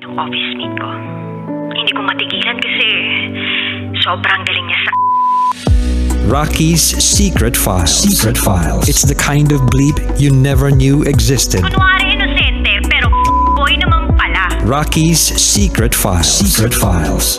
yung office mate ko. Hindi ko matigilan kasi sobrang galing niya sa... Rocky's Secret Files. Secret Files. It's the kind of bleep you never knew existed. Kunwari inosente, pero boy naman pala. Rocky's Secret Files. Secret Files.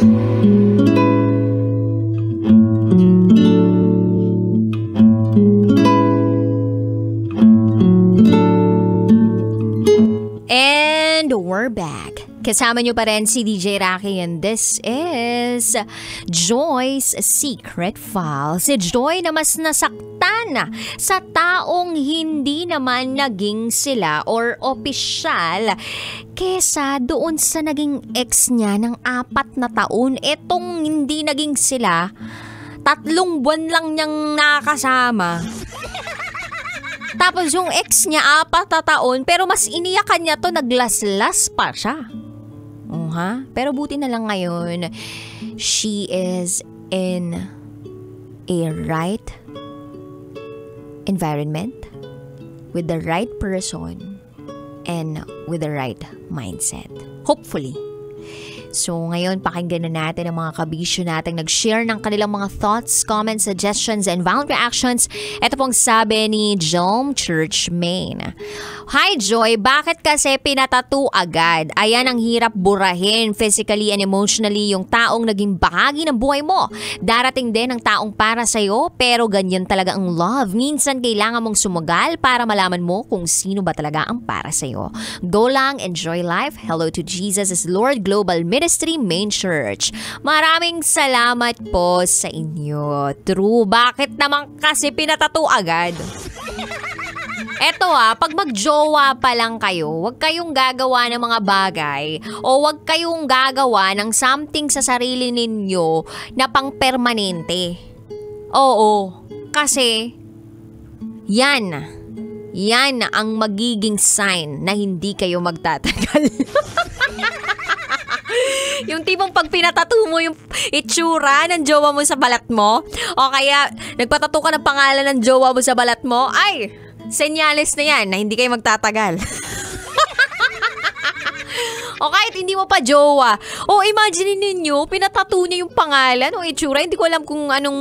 And we're back. Kasama nyo pa rin si DJ Rocky and this is Joy's Secret Files. Si Joy na mas nasaktan sa taong hindi naman naging sila or opisyal kesa doon sa naging ex niya ng 4 na taon. Etong hindi naging sila, 3 buwan lang niyang nakasama. Tapos yung ex niya 4 na taon pero mas iniyakan niya to, naglaslas pa siya. Pero buti na lang ngayon, she is in a right environment with the right person and with the right mindset. Hopefully. So ngayon, pakinggan na natin ang mga kabisyo natin nag-share ng kanilang mga thoughts, comments, suggestions, and violent reactions. Ito pong sabi ni Jom Church Main. Hi Joy, bakit kasi pinatattoo agad? Ayan ang hirap burahin physically and emotionally yung taong naging bahagi ng buhay mo. Darating din ang taong para sa'yo, pero ganyan talaga ang love. Minsan kailangan mong sumugal para malaman mo kung sino ba talaga ang para sa'yo. Go lang, enjoy life. Hello to Jesus is Lord Global Ministry Main Church. Maraming salamat po sa inyo. True, bakit naman kasi pinatattoo agad? Eto pag magjowa pa lang kayo, huwag kayong gagawa ng mga bagay o huwag kayong gagawa ng something sa sarili ninyo na pang-permanente. Oo, kasi yan ang magiging sign na hindi kayo magtatagal. Yung tipong pag pinatattoo mo yung itsura ng jowa mo sa balat mo, o kaya nagpatattoo ka ng pangalan ng jowa mo sa balat mo, ay, senyales na yan na hindi kayo magtatagal. O kahit hindi mo pa jowa, o imagine ninyo, pinatattoo niya yung pangalan o itsura, hindi ko alam kung anong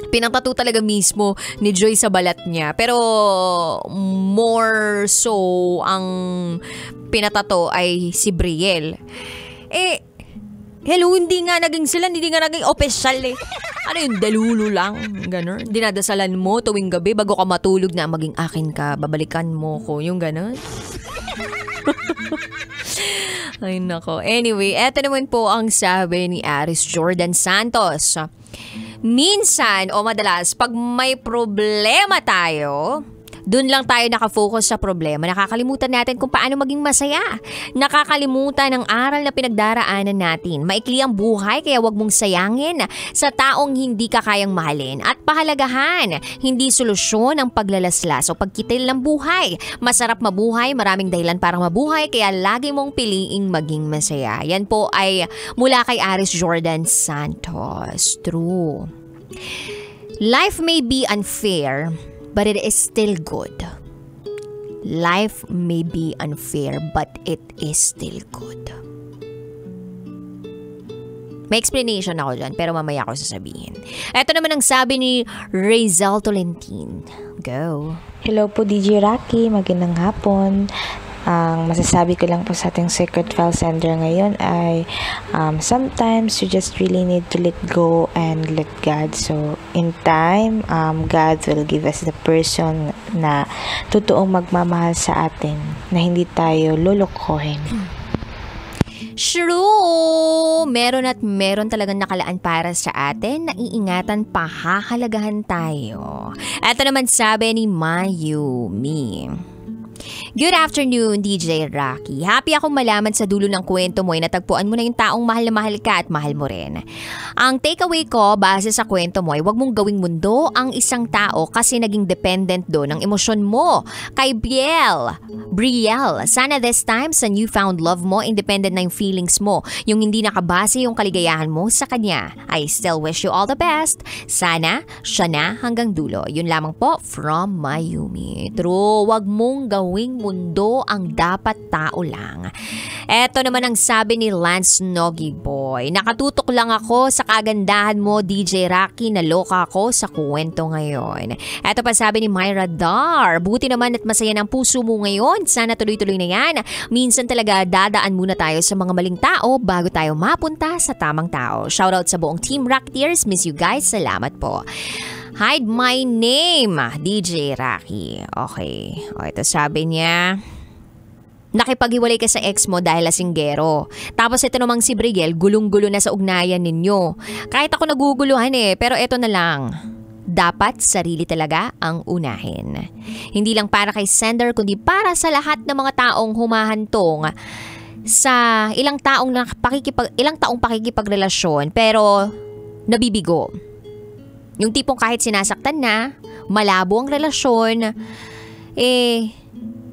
pinatattoo talaga mismo ni Joy sa balat niya. Pero more so ang pinatattoo ay si Brielle. Hello, hindi nga naging sila, hindi nga naging opisyal Ano yung dalulo lang, gano'n. Dinadasalan mo tuwing gabi bago ka matulog na maging akin ka, babalikan mo ko, yung gano'n. Ay nako. Anyway, eto naman po ang sabi ni Aris Jordan Santos. Minsan o madalas, pag may problema tayo, doon lang tayo nakafocus sa problema. Nakakalimutan natin kung paano maging masaya. Nakakalimutan ang aral na pinagdaraanan natin. Maikli ang buhay kaya wag mong sayangin sa taong hindi ka kayang mahalin. At pahalagahan, hindi solusyon ang paglalaslas o pagkitil ng buhay. Masarap mabuhay, maraming dahilan para mabuhay, kaya lagi mong piliing maging masaya. Yan po ay mula kay Aris Jordan Santos. True. Life may be unfair, but it is still good. Life may be unfair, but it is still good. May explanation ako dyan, pero mamaya ako sasabihin. Ito naman ang sabi ni Rizal Tolentine. Go. Hello po DJ Rocky, magandang hapon. Ang masasabi ko lang po sa ating Secret File Sender ngayon ay sometimes you just really need to let go and let God. So, in time, God will give us the person na totoong magmamahal sa atin, na hindi tayo lulukohin. True! Meron at meron talagang nakalaan para sa atin, naiingatan, pahahalagahan tayo. Ito naman sabi ni Mayumi. Good afternoon, DJ Rocky. Happy akong malaman sa dulo ng kwento mo ay natagpuan mo na yung taong mahal na mahal ka at mahal mo rin. Ang takeaway ko base sa kwento mo ay huwag mong gawing mundo ang isang tao kasi naging dependent doon ang emosyon mo. Kay Brielle, sana this time sa newfound love mo, independent na yung feelings mo. Yung hindi nakabase yung kaligayahan mo sa kanya. I still wish you all the best. Sana siya na hanggang dulo. Yun lamang po from Mayumi. True, huwag mong gawing mundo ang dapat tao lang. Eto naman ang sabi ni Lance Nogi Boy. Nakatutok lang ako sa kagandahan mo, DJ Rocky. Naloka ako sa kwento ngayon. Eto pa sabi ni Myra Dar. Buti naman at masaya ng puso mo ngayon. Sana tuloy-tuloy na yan. Minsan talaga dadaan muna tayo sa mga maling tao bago tayo mapunta sa tamang tao. Shoutout sa buong Team Rocketeers. Miss you guys. Salamat po. Hide my name, DJ Rocky. Okay. O, ito sabi niya. Nakipaghiwalay ka sa ex mo dahil lasinggero. Tapos ito namang si Brigel, gulong-gulo na sa ugnayan ninyo. Kahit ako naguguluhan pero ito na lang. Dapat sarili talaga ang unahin. Hindi lang para kay sender kundi para sa lahat ng mga taong humahantong sa ilang taong pakikipagrelasyon pero nabibigo. Yung tipong kahit sinasaktan na, malabo ang relasyon,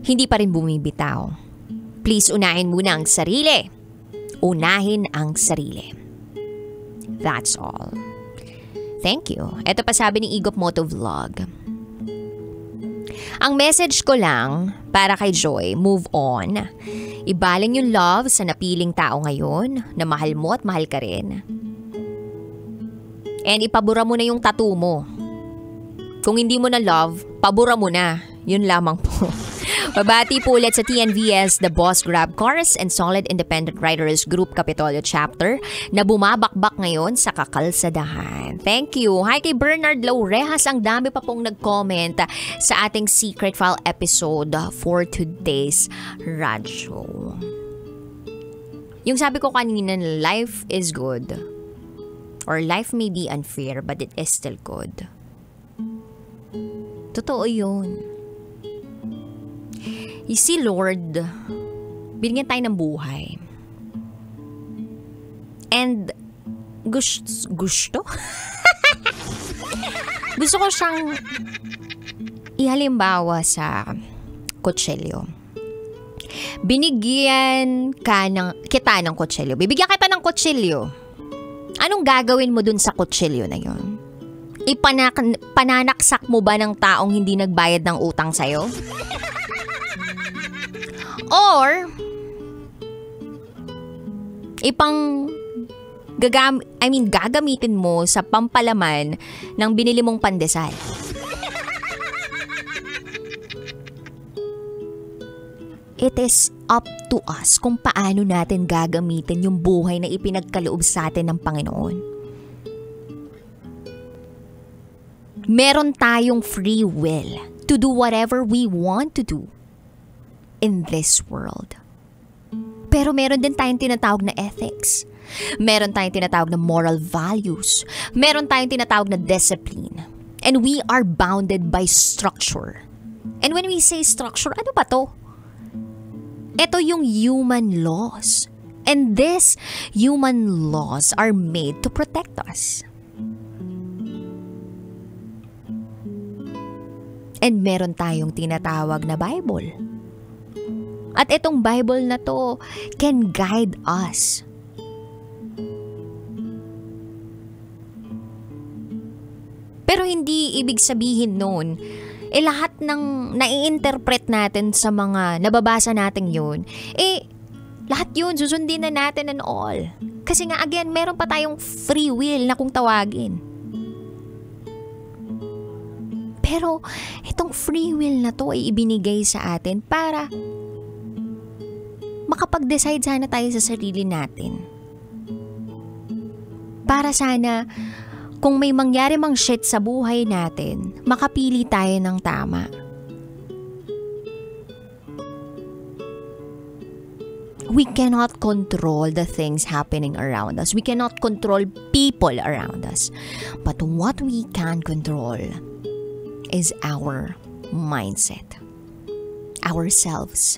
hindi pa rin bumibitaw. Please unahin muna ang sarili. Unahin ang sarili. That's all. Thank you. Ito pa sabi ni Igop Moto Vlog. Ang message ko lang para kay Joy, move on. Ibaling yung love sa napiling tao ngayon na mahal mo at mahal ka rin. And ipabura mo na yung tattoo mo. Kung hindi mo na love, pabura mo na. Yun lamang po. Babati po ulit sa TNVS, The Boss Grab Cars and Solid Independent Riders Group Capitolio Chapter na bumabakbak ngayon sa kakalsadahan. Thank you. Hi kay Bernard Laurehas. Ang dami pa pong nag-comment sa ating Secret File episode for today's radyo. Yung sabi ko kanina, life is good. Or life may be unfair but it is still good. Totoo yun. You see, Lord, binigyan tayo ng buhay. And gusto? Gusto ko siyang ihalimbawa sa kutsilyo. Binigyan kita ng kutsilyo. Bibigyan kita ng kutsilyo. Anong gagawin mo dun sa kutsilyo na yon? Pananaksak mo ba ng taong hindi nagbayad ng utang sa'yo? Or gagamitin mo sa pampalaman ng binili mong pandesal. It is up to us kung paano natin gagamitin yung buhay na ipinagkaloob sa atin ng Panginoon. Meron tayong free will to do whatever we want to do in this world. Pero meron din tayong tinatawag na ethics. Meron tayong tinatawag na moral values. Meron tayong tinatawag na discipline. And we are bounded by structure. And when we say structure, ano ba to? Ito yung human laws. And these human laws are made to protect us. And meron tayong tinatawag na Bible. At itong Bible na to can guide us. Pero hindi ibig sabihin nun, lahat ng nai-interpret natin sa mga nababasa natin yun, lahat yun, susundin na natin and all. Kasi nga again, meron pa tayong free will na kung tawagin. Pero itong free will na to ay ibinigay sa atin para makapag-decide sana tayo sa sarili natin. Para sana, kung may mangyari mang shit sa buhay natin, makapili tayo ng tama. We cannot control the things happening around us. We cannot control people around us. But what we can control is our mindset. Ourselves.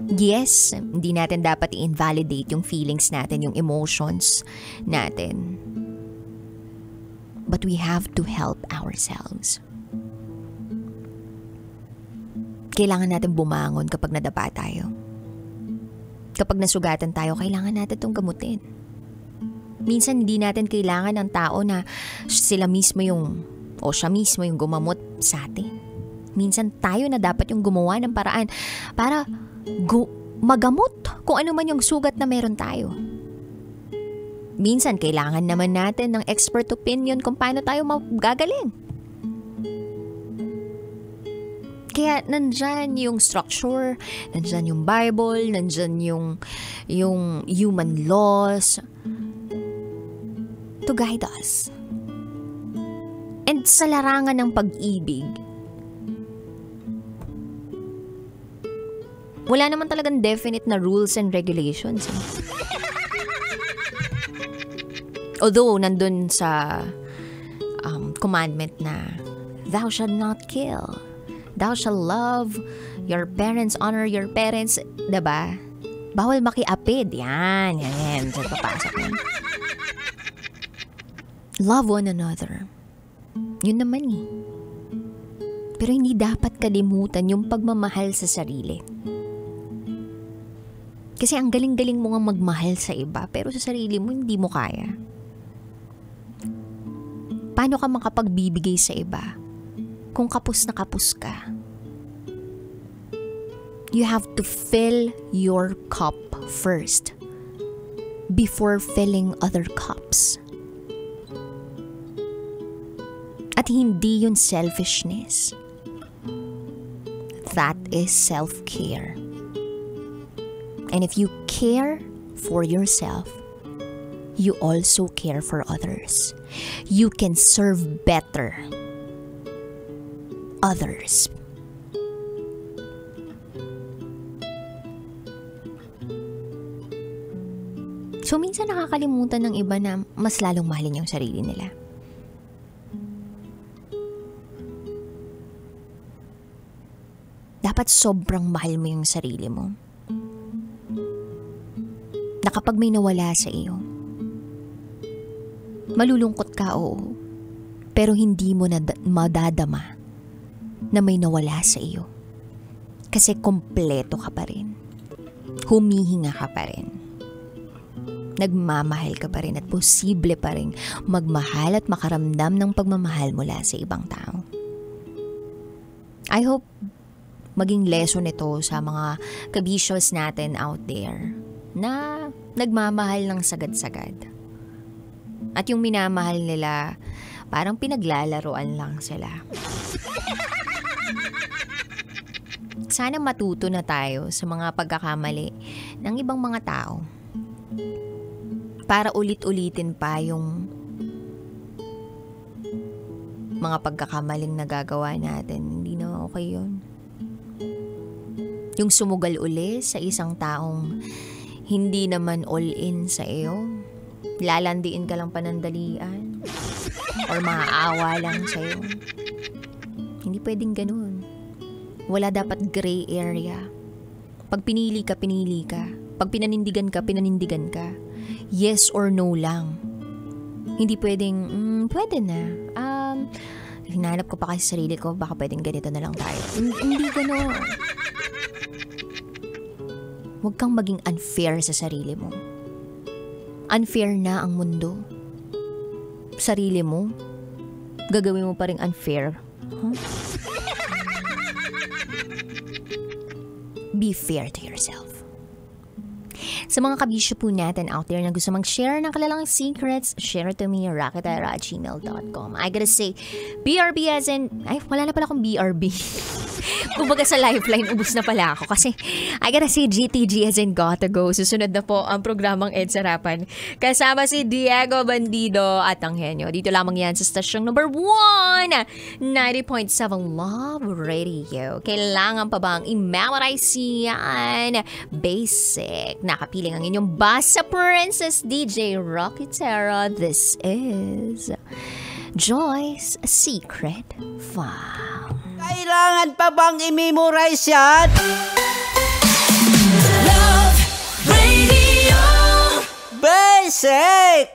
Yes, hindi natin dapat i-invalidate yung feelings natin, yung emotions natin. But we have to help ourselves. Kailangan natin bumangon kapag nadapa tayo. Kapag nasugatan tayo, kailangan natin itong gamutin. Minsan hindi natin kailangan ng tao na siya mismo yung gumamot sa atin. Minsan tayo na dapat yung gumawa ng paraan para magamot kung ano man yung sugat na meron tayo. Minsan, kailangan naman natin ng expert opinion kung paano tayo magagaling. Kaya nandyan yung structure, nandyan yung Bible, nandyan yung human laws to guide us. And sa larangan ng pag-ibig, wala naman talagang definite na rules and regulations. Although, nandun sa commandment na, thou shalt not kill. Thou shalt love your parents, honor your parents, diba? Bawal makiapid. Yan. Diyan papasok yan. Love one another. Yun naman eh. Pero hindi dapat kalimutan yung pagmamahal sa sarili. Kasi ang galing-galing mo nga magmahal sa iba, pero sa sarili mo hindi mo kaya. Paano ka makapagbibigay sa iba kung kapos na kapos ka? You have to fill your cup first before filling other cups. At hindi yun selfishness. That is self-care. And if you care for yourself, you also care for others. You can serve better others. So, minsan nakakalimutan ng iba na mas lalong mahalin yung sarili nila. Dapat sobrang mahal mo yung sarili mo. Na kapag may nawala sa iyo, malulungkot ka, oo. Pero hindi mo na madadama na may nawala sa iyo. Kasi kompleto ka pa rin. Humihinga ka pa rin. Nagmamahal ka pa rin at posible pa rin magmahal at makaramdam ng pagmamahal mula sa ibang tao. I hope maging lesson ito sa mga kabisyos natin out there na nagmamahal ng sagad-sagad. At yung minamahal nila, parang pinaglalaroan lang sila. Sana matuto na tayo sa mga pagkakamali ng ibang mga tao. Para ulit-ulitin pa yung mga pagkakamaling nagagawa natin. Hindi na okay yun. Yung sumugal uli sa isang taong hindi naman all-in sa iyo. Lalandiin ka lang panandalian. Or maaawa lang sa iyo. Hindi pwedeng ganun. Wala dapat gray area. Pag pinili ka, pinili ka. Pag pinanindigan ka, pinanindigan ka. Yes or no lang. Hindi pwedeng, pwede na. Hinahanap ko pa kasi sarili ko, baka pwedeng ganito na lang tayo. Hindi gano'n. Huwag kang maging unfair sa sarili mo. Unfair na ang mundo. Sarili mo, gagawin mo pa rin unfair. Huh? Be fair to yourself. Sa mga kabisyo po natin out there na gusto mag-share ng kalalang secrets, share it to me, rocketera@gmail.com. I gotta say, BRB as in, ay, wala na pala akong BRB. Kumbaga sa lifeline, ubus na pala ako. Kasi, I gotta say, GTG as in gotta go. Susunod na po ang programang EDSA Harapan. Kasama si Diego Bandido at ang Henyo. Dito lamang yan sa stasyong number 1, 90.7 Love Radio. Kailangan pa bang i-memorize yan? Basic. Nakapiling ang inyong Basa Princess DJ Rocketera. This is Joy's Secret File. Kailangan pa bang i-memorize yan? Love Radio Basic!